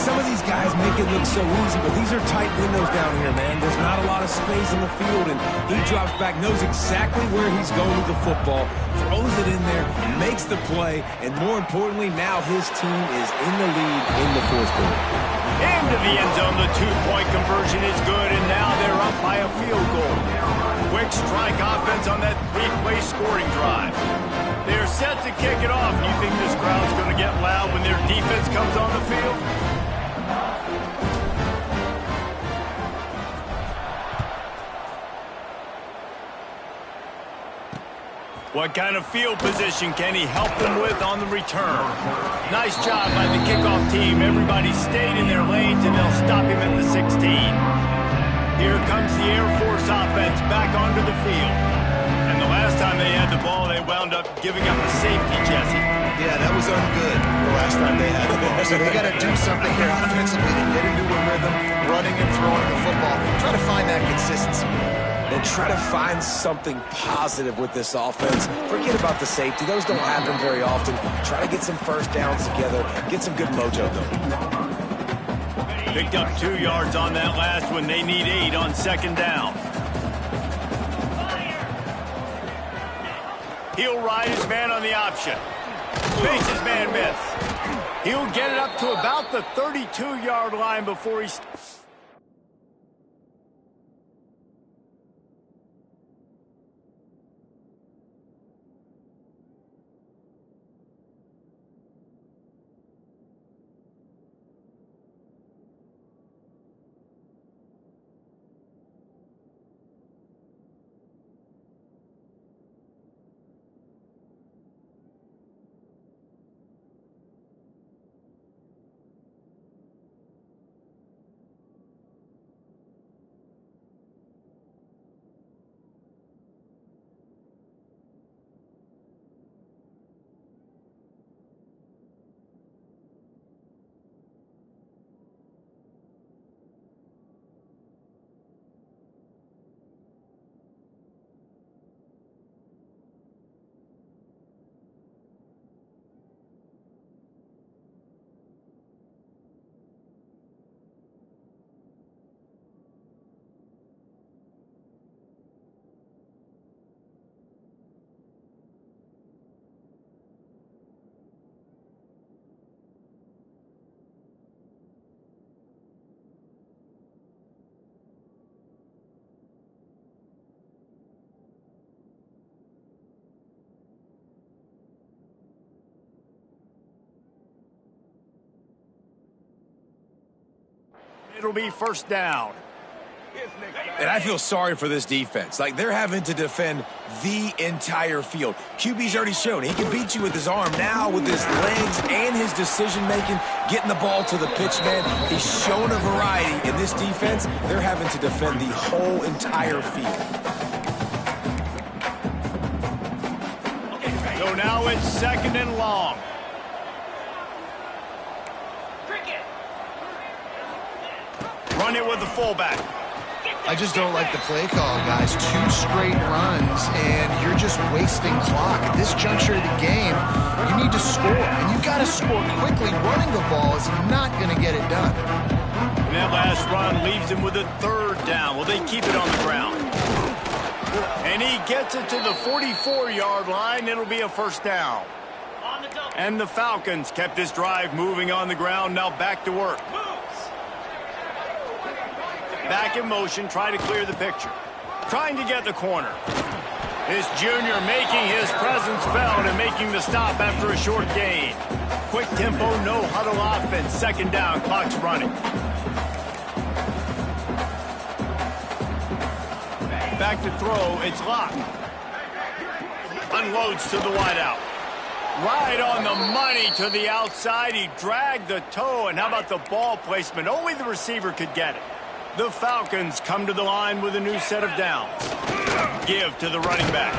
some of these guys make it look so easy, but these are tight windows down here, man. There's not a lot of space in the field, and he drops back, knows exactly where he's going with the football, throws it in there, makes the play, and more importantly, now his team is in the lead in the fourth quarter. Into the end zone, the two-point conversion is good, and now they're up by a field goal. Quick strike offense on that three-play scoring drive. They're set to kick it off. You think this crowd's going to get loud when their defense comes on the field? What kind of field position can he help them with on the return? Nice job by the kickoff team. Everybody stayed in their lanes, and they'll stop him at the 16. Here comes the AirForce offense back onto the field. And the last time they had the ball, they wound up giving up a safety, Jesse. Yeah, that was ungood the last time they had the ball. So they got to do something here offensively to get into a rhythm, running and throwing the football. Try to find that consistency. And try to find something positive with this offense. Forget about the safety. Those don't happen very often. Try to get some first downs together. Get some good mojo going. Picked up 2 yards on that last one. They need 8 on second down. He'll ride his man on the option. Makes his man miss. He'll get it up to about the 32-yard line before he... It'll be first down. And I feel sorry for this defense. Like, they're having to defend the entire field. QB's already shown he can beat you with his arm. Now, with his legs and his decision-making, getting the ball to the pitch, man, he's shown a variety. In this defense, they're having to defend the whole entire field. So now it's second and long. Run it with the fullback. I just don't like the play call, guys. 2 straight runs, and you're just wasting clock. At this juncture of the game, you need to score, and you got to score quickly. Running the ball is not going to get it done. And that last run leaves him with a third down. Will they keep it on the ground? And he gets it to the 44-yard line. It'll be a first down. And the Falcons kept this drive moving on the ground. Now back to work. Back in motion, try to clear the picture. Trying to get the corner. This junior making his presence felt and making the stop after a short gain. Quick tempo, no huddle offense. Second down, clock's running. Back to throw, it's locked. Unloads to the wideout. Right on the money to the outside. He dragged the toe, and how about the ball placement? Only the receiver could get it. The Falcons come to the line with a new set of downs. Give to the running back.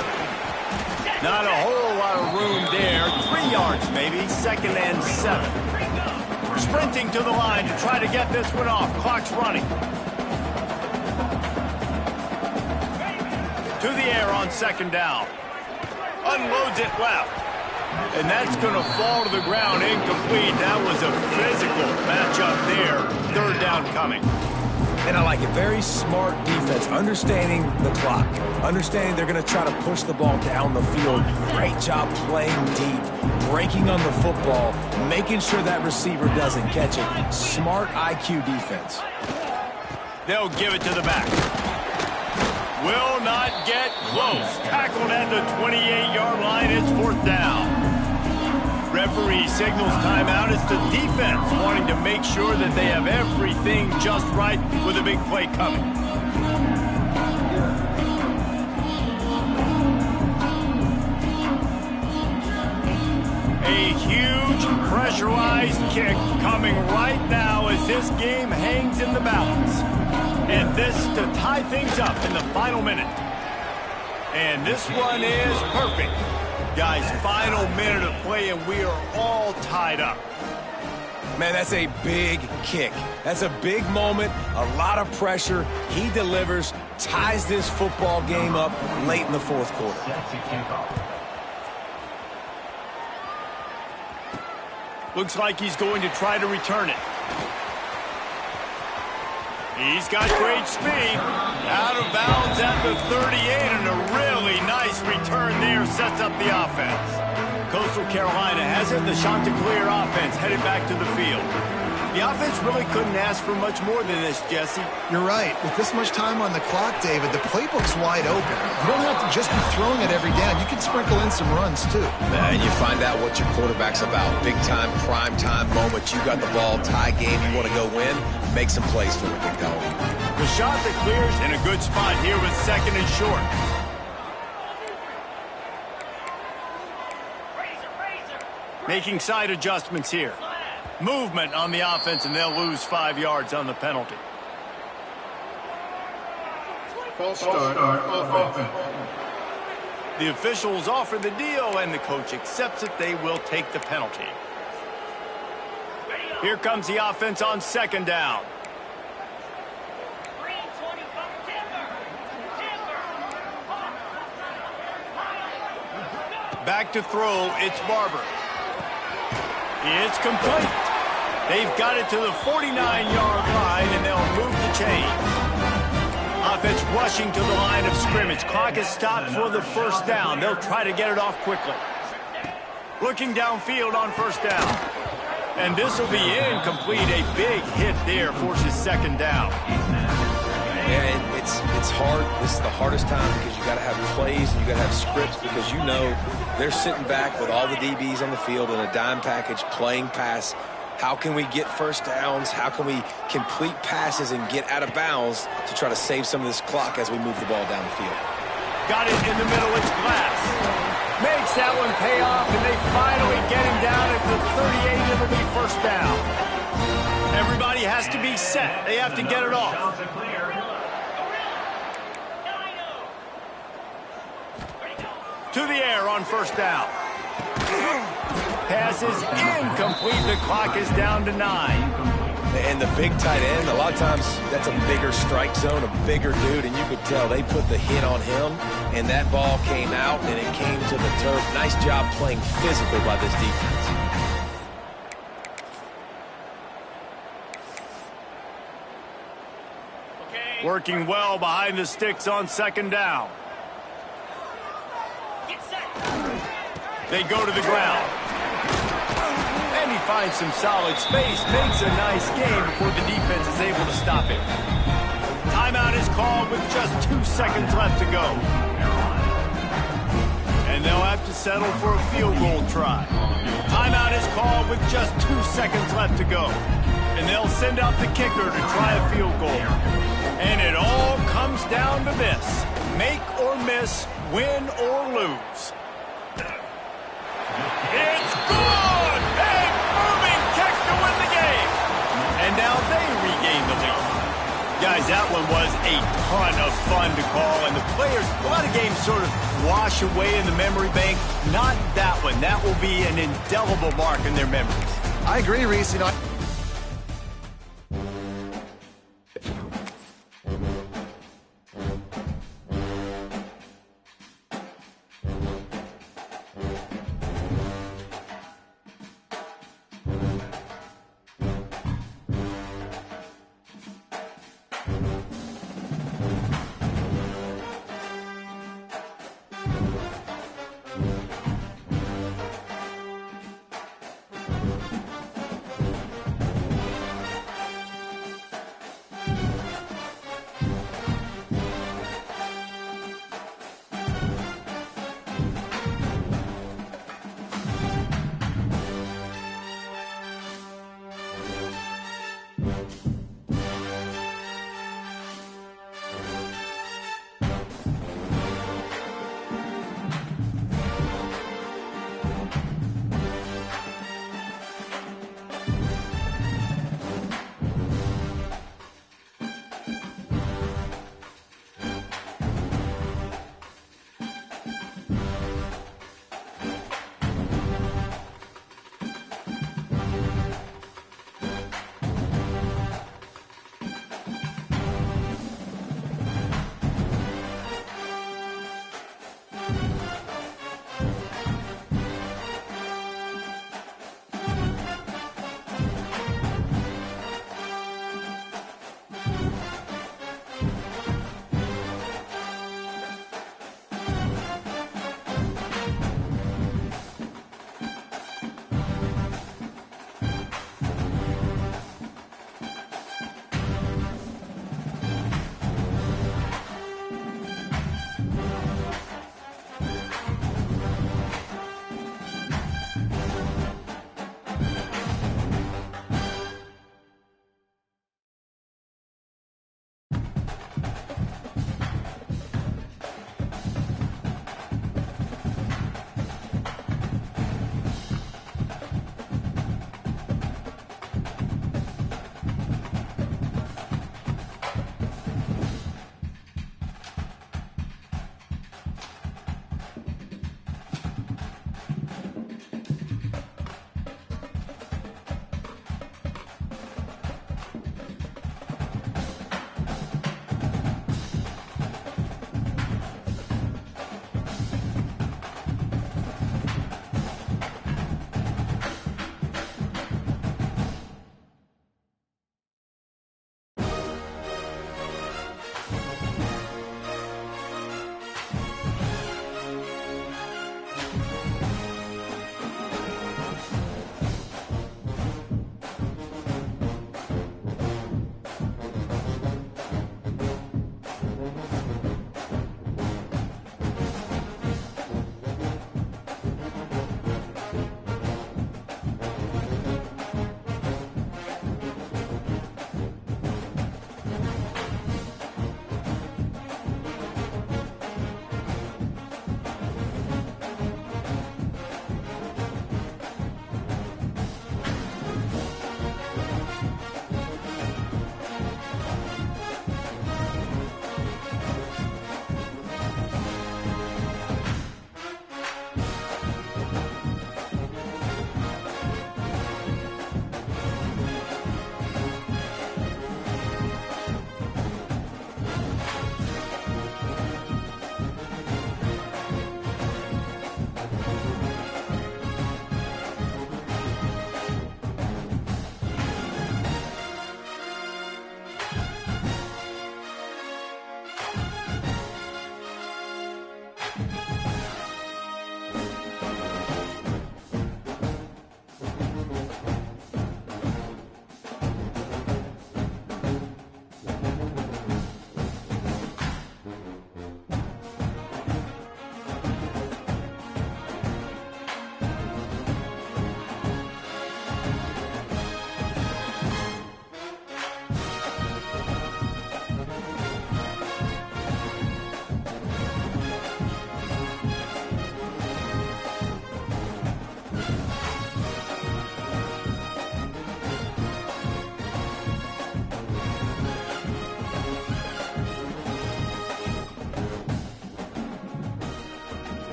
Not a whole lot of room there. 3 yards maybe. Second and 7. Sprinting to the line to try to get this one off. Clock's running. To the air on second down. Unloads it left. And that's going to fall to the ground incomplete. That was a physical matchup there. Third down coming. And I like it. Very smart defense, understanding the clock, understanding they're going to try to push the ball down the field. Great job playing deep, breaking on the football, making sure that receiver doesn't catch it. Smart IQ defense. They'll give it to the back. Will not get close. Tackled at the 28-yard line. It's fourth down. Referee signals timeout. It's the defense wanting to make sure that they have everything just right with a big play coming. A huge pressurized kick coming right now as this game hangs in the balance. And this to tie things up in the final minute. And this one is perfect. Guys, final minute of play, and we are all tied up. Man, that's a big kick. That's a big moment, a lot of pressure. He delivers, ties this football game up late in the fourth quarter. Looks like he's going to try to return it. He's got great speed. Out of bounds at the 38, and a really nice return there sets up the offense. Coastal Carolina has it. The Chanticleer offense headed back to the field. The offense really couldn't ask for much more than this, Jesse. You're right. With this much time on the clock, David, the playbook's wide open. You don't have to just be throwing it every down. You can sprinkle in some runs, too. And you find out what your quarterback's about. Big-time, prime-time moment. You got the ball, tie game, you want to go win. Make some plays for it, big dog. The shot that clears in a good spot here with second and short. Making side adjustments here. Movement on the offense, and they'll lose 5 yards on the penalty. False start offense. The officials offer the deal, and the coach accepts it. They will take the penalty. Here comes the offense on second down. Back to throw, it's Barber. It's complete. They've got it to the 49-yard line, and they'll move the chains. Offense rushing to the line of scrimmage. Clock is stopped for the first down. They'll try to get it off quickly. Looking downfield on first down. And this will be incomplete. A big hit there forces second down. Yeah, it's hard. This is the hardest time because you got to have plays and you got to have scripts because you know they're sitting back with all the DBs on the field in a dime package playing pass. How can we get first downs? How can we complete passes and get out of bounds to try to save some of this clock as we move the ball down the field? Got it in the middle. It's Glass. Makes that one pay off, and they finally get him down at the 38. It'll be first down. Everybody has to be set. They have to get it off. To the air on first down. Pass is incomplete. The clock is down to 9. And the big tight end, a lot of times that's a bigger strike zone, a bigger dude, and you could tell they put the hit on him, and that ball came out, and it came to the turf. Nice job playing physical by this defense. Working well behind the sticks on second down. They go to the ground. And he finds some solid space, makes a nice game before the defense is able to stop him. Timeout is called with just 2 seconds left to go. And they'll have to settle for a field goal try. Timeout is called with just 2 seconds left to go. And they'll send out the kicker to try a field goal. And it all comes down to this. Make or miss, win or lose. It's good! A booming kick to win the game! And now they regain the lead. Guys, that one was a ton of fun to call, and the players, a lot of games sort of wash away in the memory bank. Not that one. That will be an indelible mark in their memories. I agree, Reese. You know,